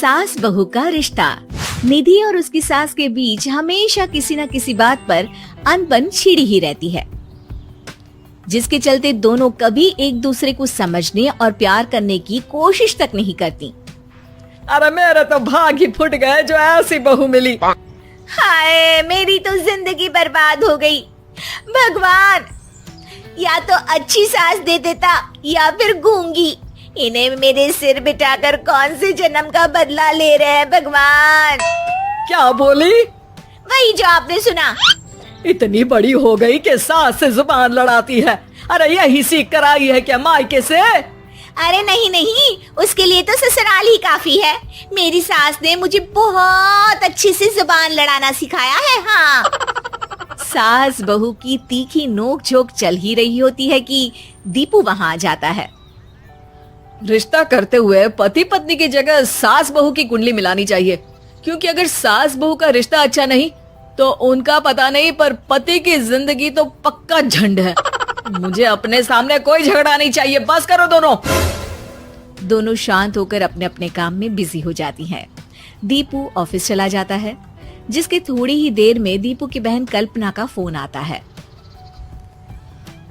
सास बहू का रिश्ता। निधि और उसकी सास के बीच हमेशा किसी न किसी बात पर अनबन छिड़ी ही रहती है, जिसके चलते दोनों कभी एक दूसरे को समझने और प्यार करने की कोशिश तक नहीं करती। अरे मेरे तो भाग ही फुट गए जो ऐसी बहू मिली। हाय, मेरी तो जिंदगी बर्बाद हो गई। भगवान, या तो अच्छी सास दे देता या फिर गूंगी। इन्हें मेरे सिर बिठाकर कौन से जन्म का बदला ले रहे हैं भगवान। क्या बोली? वही जो आपने सुना। इतनी बड़ी हो गई कि सास से जुबान लड़ाती है। अरे यही सीख कर आई है क्या मायके से? अरे नहीं नहीं, उसके लिए तो ससुराल ही काफी है। मेरी सास ने मुझे बहुत अच्छे से जुबान लड़ाना सिखाया है। हाँ। सास बहू की तीखी नोक झोंक चल ही रही होती है कि दीपू वहाँ आ जाता है। रिश्ता करते हुए पति पत्नी की जगह सास बहू की कुंडली मिलानी चाहिए, क्योंकि अगर सास बहू का रिश्ता अच्छा नहीं तो उनका पता नहीं, पर पति की जिंदगी तो पक्का झंड है। मुझे अपने सामने कोई झगड़ा नहीं चाहिए, बस करो दोनों। दोनों शांत होकर अपने अपने काम में बिजी हो जाती हैं। दीपू ऑफिस चला जाता है, जिसके थोड़ी ही देर में दीपू की बहन कल्पना का फोन आता है।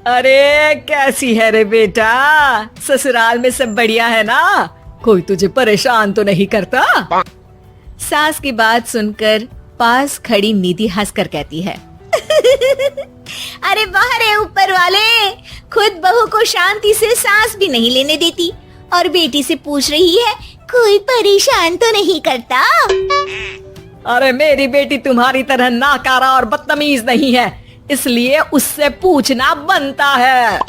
अरे कैसी है रे बेटा? ससुराल में सब बढ़िया है ना? कोई तुझे परेशान तो नहीं करता? सास की बात सुनकर पास खड़ी निधि हंसकर कहती है, अरे वाह रे ऊपर वाले, खुद बहू को शांति से सांस भी नहीं लेने देती और बेटी से पूछ रही है कोई परेशान तो नहीं करता। अरे मेरी बेटी तुम्हारी तरह नाकारा और बदतमीज नहीं है, इसलिए उससे पूछना बनता है।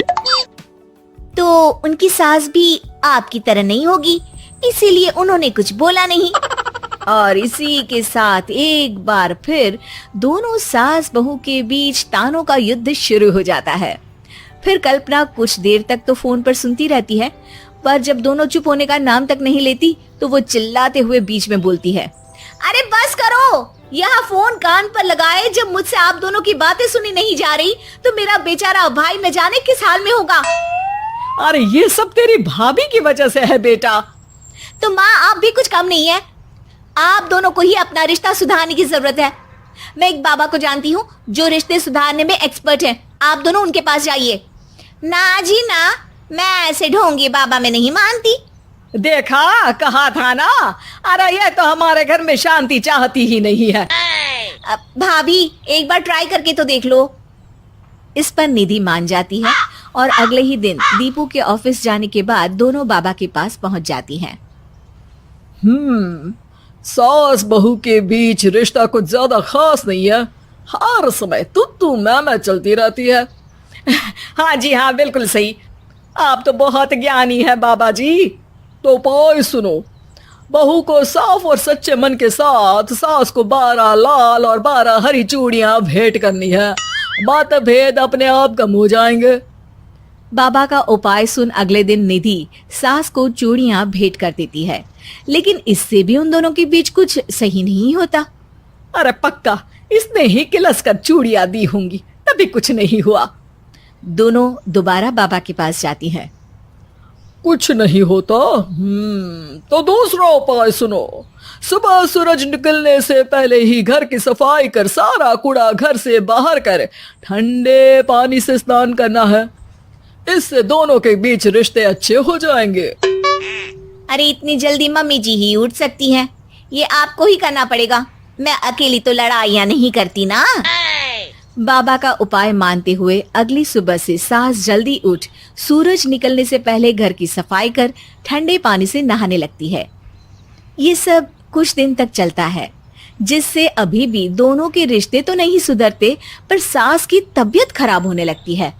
तो उनकी सास भी आपकी तरह नहीं होगी, इसीलिए उन्होंने कुछ बोला नहीं। और इसी के साथ एक बार फिर दोनों सास बहू के बीच तानों का युद्ध शुरू हो जाता है। फिर कल्पना कुछ देर तक तो फोन पर सुनती रहती है, पर जब दोनों चुप होने का नाम तक नहीं लेती तो वो चिल्लाते हुए बीच में बोलती है, अरे बस करो, यहाँ फोन कान पर लगाए जब मुझसे आप दोनों की बातें सुनी नहीं जा रही तो मेरा बेचारा भाई न जाने किस हाल में होगा। अरे ये सब तेरी भाभी की वजह से है बेटा। तो माँ, आप भी कुछ कम नहीं है। आप दोनों को ही अपना रिश्ता सुधारने की जरूरत है। मैं एक बाबा को जानती हूँ जो रिश्ते सुधारने में एक्सपर्ट हैं। आप दोनों उनके पास जाइए। ना जी ना, मैं ऐसे ढोंगी बाबा में नहीं मानती। देखा, कहा था ना। अरे ये तो हमारे घर में शांति चाहती ही नहीं है। भाभी, एक बार ट्राई करके तो देख लो। इस पर निधि मान जाती है और अगले ही दिन दीपू के ऑफिस जाने के बाद दोनों बाबा के पास पहुंच जाती हैं। सास बहू के बीच रिश्ता कुछ ज्यादा खास नहीं है। हर समय तू मैं चलती रहती है। हाँ जी हाँ, बिल्कुल सही। आप तो बहुत ज्ञानी है बाबा जी। तो उपाय सुनो, बहू को साफ और सच्चे मन के साथ सास को 12 लाल और 12 हरी चूड़ियां भेंट करनी है। बात भेद अपने आप कम हो जाएंगे। बाबा का उपाय सुन अगले दिन निधि सास को चूड़ियां भेंट कर देती है, लेकिन इससे भी उन दोनों के बीच कुछ सही नहीं होता। अरे पक्का इसने ही किलस कर चूड़ियां दी होंगी, तभी कुछ नहीं हुआ। दोनों दोबारा बाबा के पास जाती हैं। कुछ नहीं होता। तो दूसरा उपाय सुनो। सुबह सूरज निकलने से पहले ही घर की सफाई कर सारा कूड़ा घर से बाहर कर ठंडे पानी से स्नान करना है। इससे दोनों के बीच रिश्ते अच्छे हो जाएंगे। अरे इतनी जल्दी मम्मी जी ही उठ सकती हैं? ये आपको ही करना पड़ेगा। मैं अकेली तो लड़ाइयाँ नहीं करती ना। बाबा का उपाय मानते हुए अगली सुबह से सास जल्दी उठ सूरज निकलने से पहले घर की सफाई कर ठंडे पानी से नहाने लगती है। ये सब कुछ दिन तक चलता है, जिससे अभी भी दोनों के रिश्ते तो नहीं सुधरते, पर सास की तबीयत खराब होने लगती है।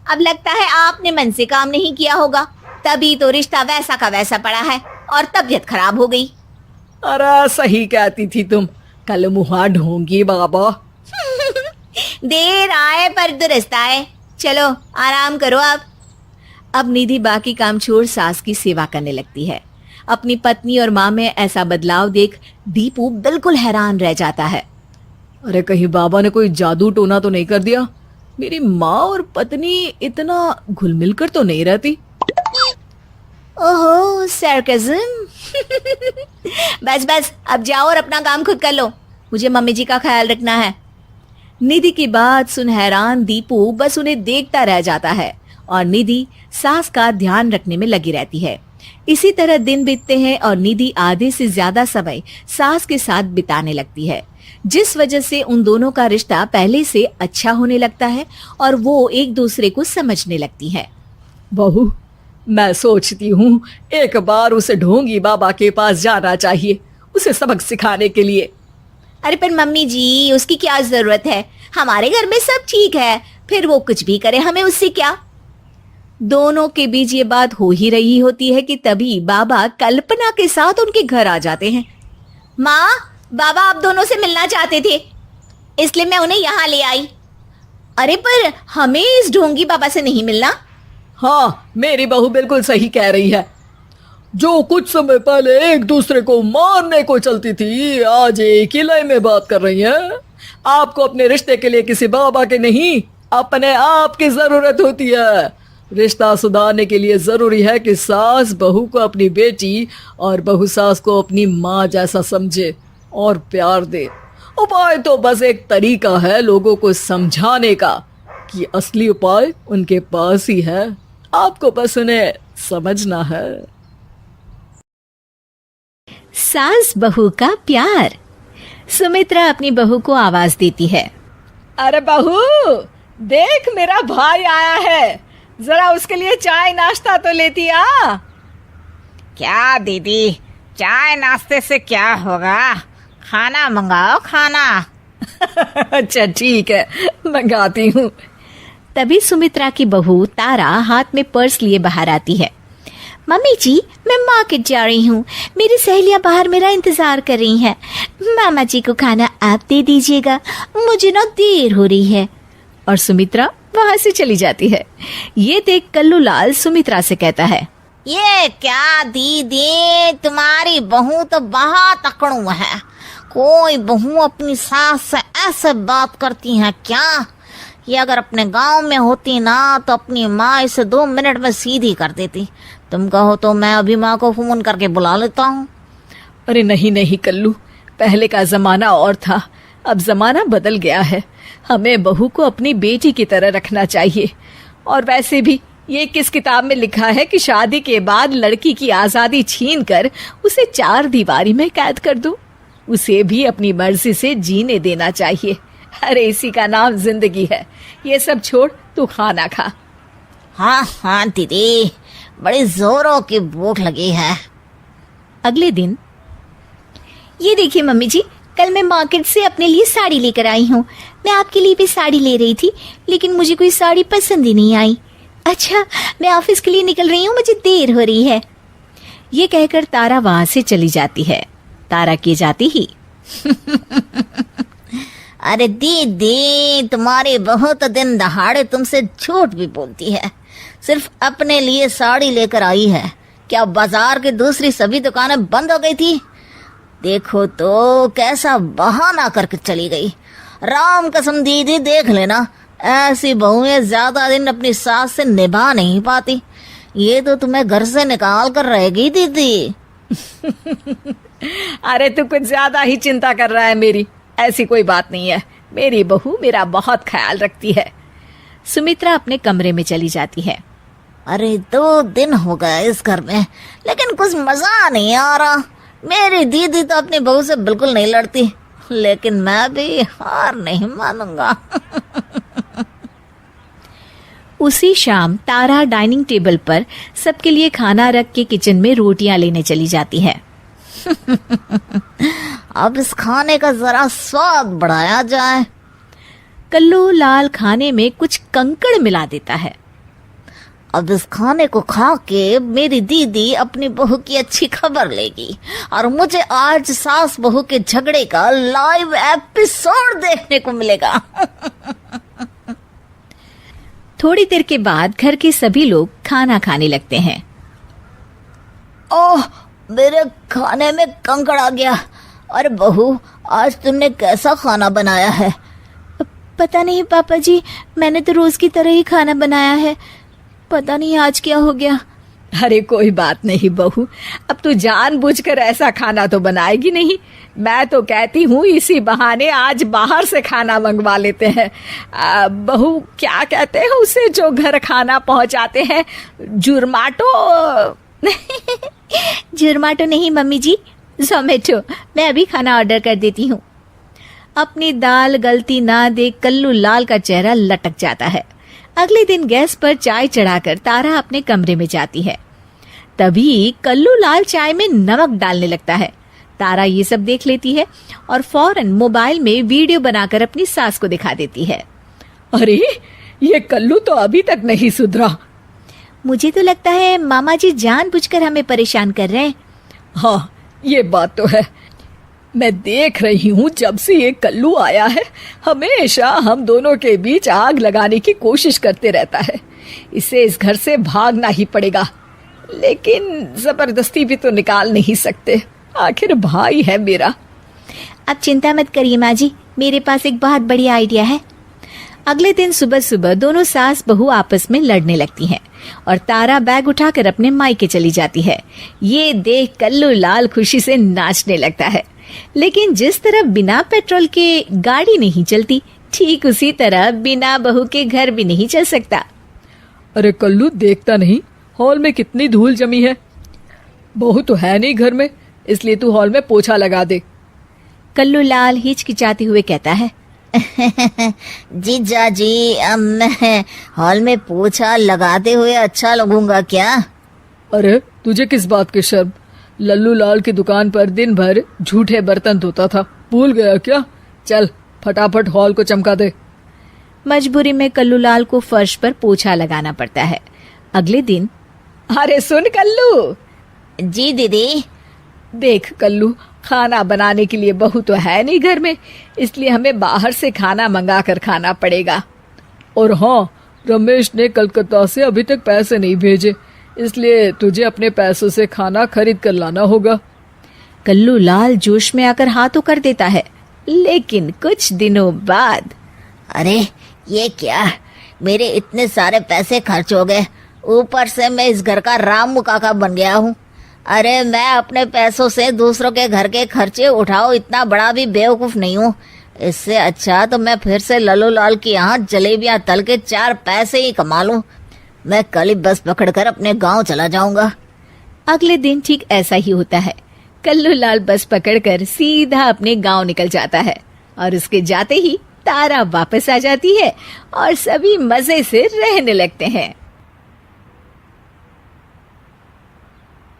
अब लगता है आपने मन से काम नहीं किया होगा, तभी तो रिश्ता वैसा का वैसा पड़ा है और तबीयत खराब हो गई। अरे सही कहती थी तुम, कल मुहा ढोंगी बाबा। देर आए पर दुरुस्त आए। चलो आराम करो अब निधि बाकी काम छोड़ सास की सेवा करने लगती है। अपनी पत्नी और माँ में ऐसा बदलाव देख दीपू बिल्कुल हैरान रह जाता है। अरे कहीं बाबा ने कोई जादू टोना तो नहीं कर दिया? मेरी माँ और पत्नी इतना घुल मिल कर तो नहीं रहती। ओहो, सरकाज़म। बस बस, अब जाओ और अपना काम खुद कर लो, मुझे मम्मी जी का ख्याल रखना है। निधि की बात सुन हैरान दीपू बस उन्हें देखता रह जाता है और निधि सास का ध्यान रखने में लगी रहती है। इसी तरह दिन बीतते हैं और निधि आधे से ज्यादा समय सास के साथ बिताने लगती है, जिस वजह से उन दोनों का रिश्ता पहले से अच्छा होने लगता है और वो एक दूसरे को समझने लगती है। बहू, मैं सोचती हूँ एक बार उसे ढोंगी बाबा के पास जाना चाहिए, उसे सबक सिखाने के लिए। अरे पर मम्मी जी, उसकी क्या जरूरत है, हमारे घर में सब ठीक है, फिर वो कुछ भी करे, हमें उससे क्या। दोनों के बीच ये बात हो ही रही होती है कि तभी बाबा कल्पना के साथ उनके घर आ जाते हैं। माँ, बाबा आप दोनों से मिलना चाहते थे, इसलिए मैं उन्हें यहाँ ले आई। अरे पर हमें इस ढोंगी बाबा से नहीं मिलना। हाँ, मेरी बहू बिल्कुल सही कह रही है। जो कुछ समय पहले एक दूसरे को मारने को चलती थी, आज एक ही लय में बात कर रही है। आपको अपने रिश्ते के लिए किसी बाबा के नहीं, अपने आप की जरूरत होती है। रिश्ता सुधारने के लिए जरूरी है कि सास बहू को अपनी बेटी और बहू सास को अपनी माँ जैसा समझे और प्यार दे। उपाय तो बस एक तरीका है लोगों को समझाने का कि असली उपाय उनके पास ही है, आपको बस उन्हें समझना है। सास बहू का प्यार। सुमित्रा अपनी बहू को आवाज देती है। अरे बहू, देख मेरा भाई आया है, जरा उसके लिए चाय नाश्ता तो लेती आ। क्या दीदी, चाय नाश्ते से क्या होगा, खाना मंगाओ खाना। अच्छा ठीक है, मंगाती हूँ। तभी सुमित्रा की बहू तारा हाथ में पर्स लिए बाहर आती है। मम्मी जी, मैं मार्केट जा रही हूँ, मेरी सहेलियाँ बाहर मेरा इंतजार कर रही हैं। मामा जी को खाना आप दे दीजिएगा, मुझे ना देर हो रही है। और सुमित्रा वहां से चली जाती है। ये देख कल्लू लाल सुमित्रा से कहता है, ये क्या दीदी, तुम्हारी बहू तो बहुत अकड़ू है। कोई बहू अपनी सास से ऐसे बात करती है क्या? ये अगर अपने गांव में होती ना तो अपनी माँ इसे 2 मिनट में सीधी कर देती। तुम कहो तो मैं अभी माँ को फोन करके बुला लेता हूँ। अरे नहीं नहीं कल्लू, पहले का जमाना और था, अब जमाना बदल गया है। हमें बहू को अपनी बेटी की तरह रखना चाहिए। और वैसे भी ये किस किताब में लिखा है कि शादी के बाद लड़की की आजादी छीनकर उसे 4 दीवारी में कैद कर दो? उसे भी अपनी मर्जी से जीने देना चाहिए। अरे इसी का नाम जिंदगी है। ये सब छोड़, तू खाना खा। हाँ हाँ दीदी, बड़ी जोरों की भूख लगी है। अगले दिन, ये देखिए मम्मी जी, कल मैं मार्केट से अपने लिए साड़ी लेकर आई हूँ। मैं आपके लिए भी साड़ी ले रही थी, लेकिन मुझे कोई साड़ी पसंद ही नहीं आई। अच्छा, मैं ऑफिस के लिए निकल रही हूँ, मुझे देर हो रही है। ये कहकर तारा वहां से चली जाती है। तारा के जाती ही अरे दीदी, तुम्हारी बहू तो दिन दहाड़े तुमसे झूठ भी बोलती है। सिर्फ अपने लिए साड़ी लेकर आई है। क्या बाजार की दूसरी सभी दुकानें बंद हो गई थी? देखो तो कैसा बहाना करके चली गई। राम कसम दीदी, देख लेना, ऐसी बहुएं ज्यादा दिन अपनी सास से निभा नहीं पाती। ये तो तुम्हें घर से निकाल कर रहेगी दीदी। अरे तू कुछ ज्यादा ही चिंता कर रहा है मेरी। ऐसी कोई बात नहीं है, मेरी बहू मेरा बहुत ख्याल रखती है। सुमित्रा अपने कमरे में चली जाती है। अरे 2 दिन हो गए इस घर में, लेकिन कुछ मजा नहीं आ रहा। मेरी दीदी तो अपनी बहू से बिल्कुल नहीं लड़ती, लेकिन मैं भी हार नहीं मानूंगा। उसी शाम तारा डाइनिंग टेबल पर सबके लिए खाना रख के किचन में रोटियां लेने चली जाती है। अब इस खाने का जरा स्वाद बढ़ाया जाए। कल्लू लाल खाने में कुछ कंकड़ मिला देता है। अब इस खाने को खा के मेरी दीदी अपनी बहू की अच्छी खबर लेगी और मुझे आज सास बहू के झगड़े का लाइव एपिसोड देखने को मिलेगा। थोड़ी देर के बाद घर के सभी लोग खाना खाने लगते हैं। ओह, मेरे खाने में कंकड़ आ गया। अरे बहू, आज तुमने कैसा खाना बनाया है? पता नहीं पापा जी, मैंने तो रोज की तरह ही खाना बनाया है। पता नहीं आज क्या हो गया। अरे कोई बात नहीं बहू, अब तू जानबूझकर ऐसा खाना तो बनाएगी नहीं। मैं तो कहती हूँ इसी बहाने आज बाहर से खाना मंगवा लेते हैं। बहू क्या कहते हैं उसे जो घर खाना पहुँचाते हैं, जुर्माटो? जुर्माटो नहीं मम्मी जी, जोमेटो। मैं अभी खाना ऑर्डर कर देती हूँ। अपनी दाल गलती ना देख कल्लू लाल का चेहरा लटक जाता है। अगले दिन गैस पर चाय चढ़ाकर तारा अपने कमरे में जाती है। तभी कल्लू लाल चाय में नमक डालने लगता है। तारा ये सब देख लेती है और फौरन मोबाइल में वीडियो बनाकर अपनी सास को दिखा देती है। अरे ये कल्लू तो अभी तक नहीं सुधरा। मुझे तो लगता है मामा जी जानबूझकर हमें परेशान कर रहे हैं। हाँ ये बात तो है। मैं देख रही हूँ जब से ये कल्लू आया है हमेशा हम दोनों के बीच आग लगाने की कोशिश करते रहता है। इसे इस घर से भागना ही पड़ेगा, लेकिन जबरदस्ती भी तो निकाल नहीं सकते, आखिर भाई है मेरा। अब चिंता मत करिए माँ जी, मेरे पास एक बहुत बढ़िया आइडिया है। अगले दिन सुबह सुबह दोनों सास बहू आपस में लड़ने लगती हैं और तारा बैग उठाकर अपने मायके चली जाती है। ये देख कल्लू लाल खुशी से नाचने लगता है। लेकिन जिस तरह बिना पेट्रोल के गाड़ी नहीं चलती, ठीक उसी तरह बिना बहू के घर भी नहीं चल सकता। अरे कल्लू देखता नहीं हॉल में कितनी धूल जमी है। बहू तो है नहीं घर में, इसलिए तू हॉल में पोछा लगा दे। कल्लू लाल हिचकिचाते हुए कहता है। जीजा जी, अब मैं हॉल में पोछा लगाते हुए अच्छा लगूंगा क्या? अरे तुझे किस बात की शर्म? लल्लू लाल की दुकान पर दिन भर झूठे बर्तन धोता था, भूल गया क्या? चल फटाफट हॉल को चमका दे। मजबूरी में कल्लू लाल को फर्श पर पोछा लगाना पड़ता है। अगले दिन। अरे सुन कल्लू। जी दीदी। देख कल्लू, खाना बनाने के लिए बहू तो है नहीं घर में, इसलिए हमें बाहर से खाना मंगा कर खाना पड़ेगा। और हाँ, रमेश ने कलकत्ता से अभी तक पैसे नहीं भेजे, इसलिए तुझे अपने पैसों से खाना खरीद कर लाना होगा। कल्लू लाल जोश में आकर हाँ तो कर देता है, लेकिन कुछ दिनों बाद। अरे ये क्या, मेरे इतने सारे पैसे खर्च हो गए, ऊपर से मैं इस घर का रामू काका बन गया हूँ। अरे मैं अपने पैसों से दूसरों के घर के खर्चे उठाओ, इतना बड़ा भी बेवकूफ नहीं हूँ। इससे अच्छा तो मैं फिर से लल्लू लाल के यहाँ जलेबियाँ तल के 4 पैसे ही कमा लूं। मैं कल ही बस पकड़कर अपने गांव चला जाऊंगा। अगले दिन ठीक ऐसा ही होता है। कल्लू लाल बस पकड़कर सीधा अपने गांव निकल जाता है और उसके जाते ही तारा वापस आ जाती है और सभी मजे से रहने लगते हैं।